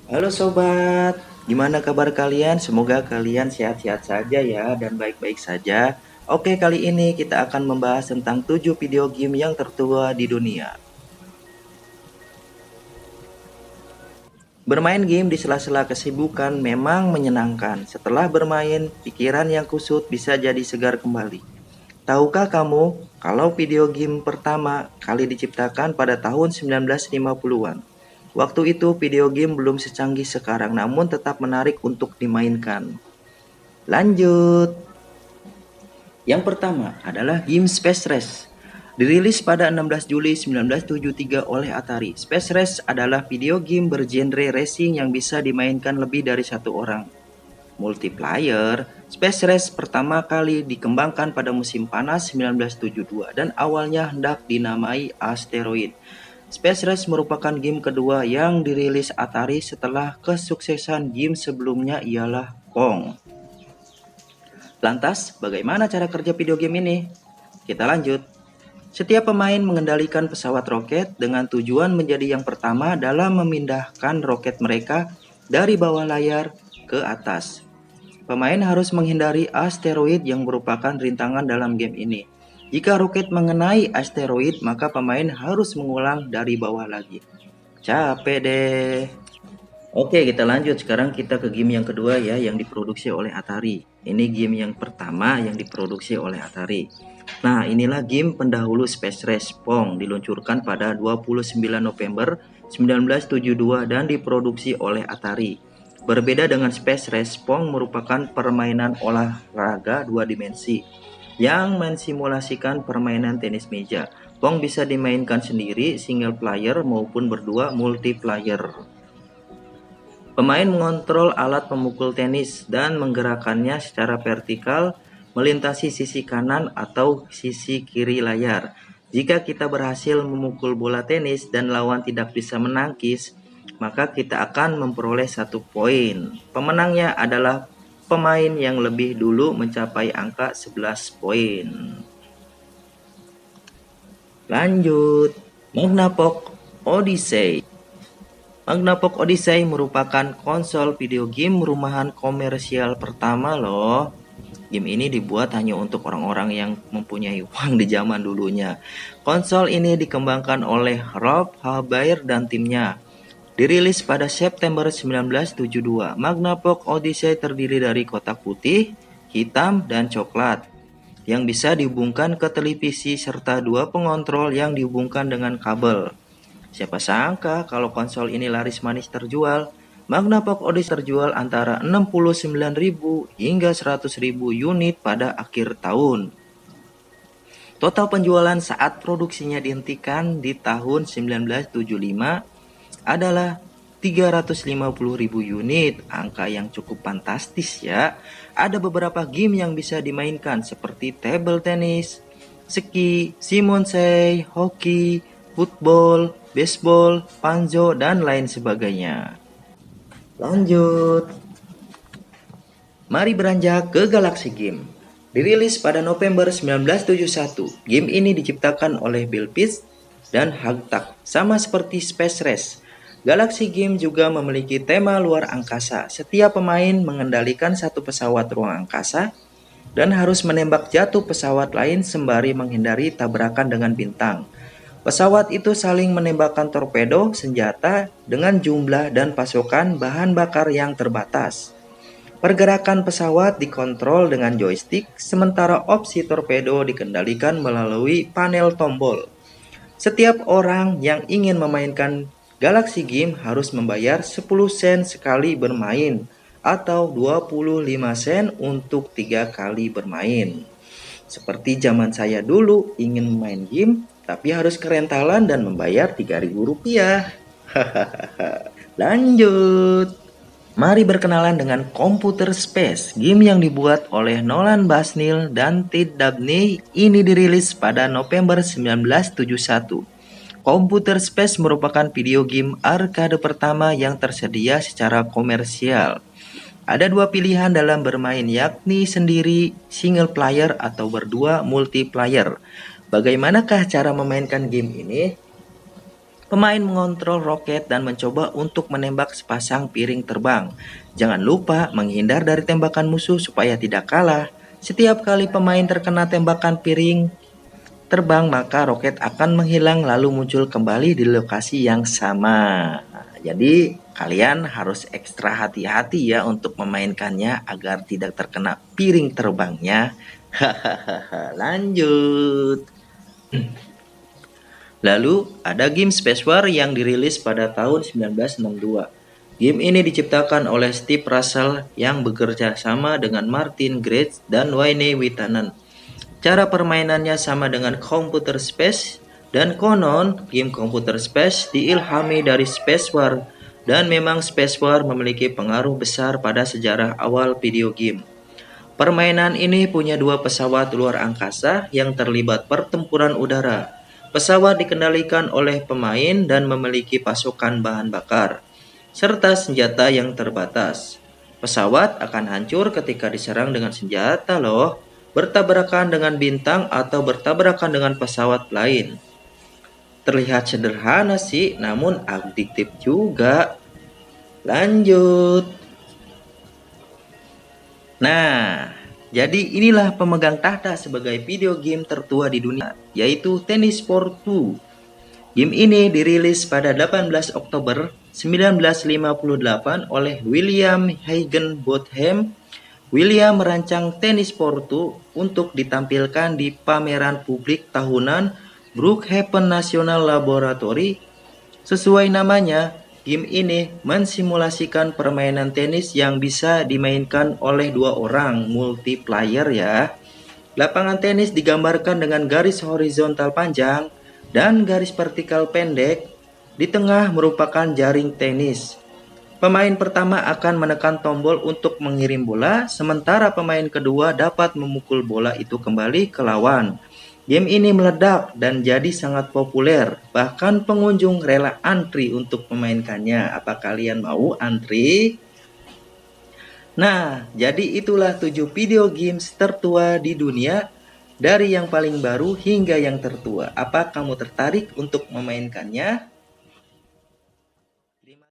Halo sobat, gimana kabar kalian? Semoga kalian sehat-sehat saja ya dan baik-baik saja. Oke, kali ini kita akan membahas tentang 7 video game yang tertua di dunia. Bermain game di sela-sela kesibukan memang menyenangkan. Setelah bermain, pikiran yang kusut bisa jadi segar kembali. Tahukah kamu kalau video game pertama kali diciptakan pada tahun 1950-an? Waktu itu video game belum secanggih sekarang namun tetap menarik untuk dimainkan. Lanjut. Yang pertama adalah game Space Race. Dirilis pada 16 Juli 1973 oleh Atari. Space Race adalah video game bergenre racing yang bisa dimainkan lebih dari satu orang. Multiplayer, Space Race pertama kali dikembangkan pada musim panas 1972 dan awalnya hendak dinamai Asteroid. Space Race merupakan game kedua yang dirilis Atari setelah kesuksesan game sebelumnya ialah Pong. Lantas, bagaimana cara kerja video game ini? Kita lanjut. Setiap pemain mengendalikan pesawat roket dengan tujuan menjadi yang pertama dalam memindahkan roket mereka dari bawah layar ke atas. Pemain harus menghindari asteroid yang merupakan rintangan dalam game ini. Jika roket mengenai asteroid, maka pemain harus mengulang dari bawah lagi. Capek deh. Oke, kita lanjut. Sekarang kita ke game yang kedua ya, yang diproduksi oleh Atari. Ini game yang pertama yang diproduksi oleh Atari. Nah, inilah game pendahulu Space Race Pong, diluncurkan pada 29 November 1972 dan diproduksi oleh Atari. Berbeda dengan Space Race, Pong merupakan permainan olahraga dua dimensi yang mensimulasikan permainan tenis meja. Pong bisa dimainkan sendiri, single player maupun berdua multiplayer. Pemain mengontrol alat pemukul tenis dan menggerakkannya secara vertikal melintasi sisi kanan atau sisi kiri layar. Jika kita berhasil memukul bola tenis dan lawan tidak bisa menangkis, maka kita akan memperoleh 1 poin. Pemenangnya adalah pemain yang lebih dulu mencapai angka 11 poin. Lanjut, Magnavox Odyssey. Magnavox Odyssey merupakan konsol video game rumahan komersial pertama loh. Game ini dibuat hanya untuk orang-orang yang mempunyai uang di zaman dulunya. Konsol ini dikembangkan oleh Rob Halbauer dan timnya. Dirilis pada September 1972, Magnavox Odyssey terdiri dari kotak putih, hitam, dan coklat yang bisa dihubungkan ke televisi serta 2 pengontrol yang dihubungkan dengan kabel. Siapa sangka kalau konsol ini laris manis terjual. Magnavox Odyssey terjual antara 69.000 hingga 100.000 unit pada akhir tahun. Total penjualan saat produksinya dihentikan di tahun 1975 adalah 350.000 unit, angka yang cukup fantastis ya. Ada beberapa game yang bisa dimainkan seperti table tennis, ski, simonsei, hoki, football, baseball, panjo, dan lain sebagainya. Lanjut. Mari beranjak ke Galaxy Game. Dirilis pada November 1971, game ini diciptakan oleh Bill Pitts dan Hagtak, sama seperti Space Race. Galaxy Game juga memiliki tema luar angkasa. Setiap pemain mengendalikan satu pesawat ruang angkasa dan harus menembak jatuh pesawat lain sembari menghindari tabrakan dengan bintang. Pesawat itu saling menembakkan torpedo senjata dengan jumlah dan pasokan bahan bakar yang terbatas. Pergerakan pesawat dikontrol dengan joystick, sementara opsi torpedo dikendalikan melalui panel tombol. Setiap orang yang ingin memainkan Galaxy Game harus membayar 10 sen sekali bermain atau 25 sen untuk 3 kali bermain. Seperti zaman saya dulu ingin main game tapi harus kerentalan dan membayar 3.000 rupiah. Lanjut. Mari berkenalan dengan Computer Space, game yang dibuat oleh Nolan Bushnell dan Ted Dabney. Ini dirilis pada November 1971. Computer Space merupakan video game arcade pertama yang tersedia secara komersial. Ada 2 pilihan dalam bermain, yakni sendiri single player atau berdua multiplayer. Bagaimanakah cara memainkan game ini? Pemain mengontrol roket dan mencoba untuk menembak sepasang piring terbang. Jangan lupa menghindar dari tembakan musuh supaya tidak kalah. Setiap kali pemain terkena tembakan piring terbang, maka roket akan menghilang lalu muncul kembali di lokasi yang sama. Nah, jadi kalian harus ekstra hati-hati ya untuk memainkannya agar tidak terkena piring terbangnya. Hahaha, lanjut. Lalu ada game Space War yang dirilis pada tahun 1962. Game ini diciptakan oleh Steve Russell yang bekerja sama dengan Martin Grace dan Wayne Witanen. Cara permainannya sama dengan Computer Space, dan konon game Computer Space diilhami dari Space War, dan memang Space War memiliki pengaruh besar pada sejarah awal video game. Permainan ini punya dua pesawat luar angkasa yang terlibat pertempuran udara. Pesawat dikendalikan oleh pemain dan memiliki pasokan bahan bakar, serta senjata yang terbatas. Pesawat akan hancur ketika diserang dengan senjata loh, bertabrakan dengan bintang atau bertabrakan dengan pesawat lain. Terlihat sederhana sih, namun adiktif juga. Lanjut. Nah, jadi inilah pemegang tahta sebagai video game tertua di dunia, yaitu Tennis for Two. Game ini dirilis pada 18 Oktober 1958 oleh William Higginbotham. William merancang Tennis for Two untuk ditampilkan di pameran publik tahunan Brookhaven National Laboratory. Sesuai namanya, game ini mensimulasikan permainan tenis yang bisa dimainkan oleh dua orang, multiplayer ya. Lapangan tenis digambarkan dengan garis horizontal panjang dan garis vertikal pendek. Di tengah merupakan jaring tenis. Pemain pertama akan menekan tombol untuk mengirim bola, sementara pemain kedua dapat memukul bola itu kembali ke lawan. Game ini meledak dan jadi sangat populer, bahkan pengunjung rela antri untuk memainkannya. Apa kalian mau antri? Nah, jadi itulah 7 video games tertua di dunia, dari yang paling baru hingga yang tertua. Apa kamu tertarik untuk memainkannya?